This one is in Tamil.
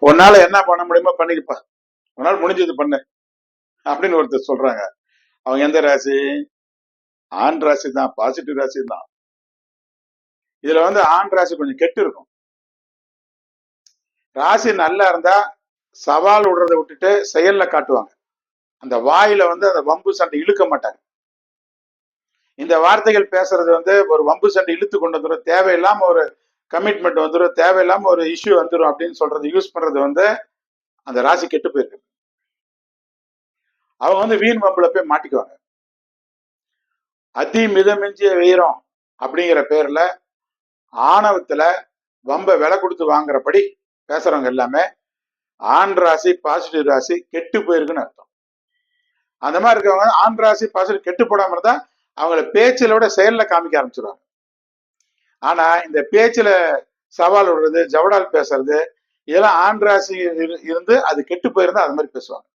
உன்னால என்ன பண்ண முடியுமோ பண்ணிக்கப்பா, உன்னால முடிஞ்சது பண்ணு அப்படின்னு ஒருத்தர் சொல்றாங்க. அவங்க எந்த ராசி? ஆண் ராசி தான், பாசிட்டிவ் ராசி தான். இதுல ஆண் ராசி கொஞ்சம் கெட்டு இருக்கும். ராசி நல்லா இருந்தா சவால் விடுறதை விட்டுட்டு செயல்ல காட்டுவாங்க. அந்த வாயில அந்த வம்பு சண்டை இழுக்க மாட்டாங்க. இந்த வார்த்தைகள் பேசுறது ஒரு வம்பு சண்டை இழுத்து கொண்டு வந்துடும், தேவையில்லாம ஒரு கமிட்மெண்ட் வந்துடும், தேவையில்லாம ஒரு இஷ்யூ வந்துடும் அப்படின்னு சொல்றது யூஸ் பண்றது அந்த ராசி கெட்டு போயிருக்கு. அவங்க வீண் வம்புல போய் மாட்டிக்குவாங்க. அதி மிதமிஞ்சிய வீரம் அப்படிங்கிற பேர்ல ஆணவத்துல வம்ப விலை கொடுத்து வாங்குறபடி பேசுறவங்க எல்லாமே ஆண் ராசி பாசிட்டிவ் ராசி கெட்டு போயிருக்குன்னு அர்த்தம். அந்த மாதிரி இருக்கவங்க ஆண் ராசி பாசிட்டிவ் கெட்டு போடாம இருந்தா அவங்கள பேச்சிலோட செயல்ல காமிக்க ஆரம்பிச்சிருவாங்க. ஆனா இந்த பேச்சுல சவால் விடுறது, ஜவடால் பேசுறது, இதெல்லாம் ஆண் ராசி இருந்து அது கெட்டு போயிருந்தா அது மாதிரி பேசுவாங்க.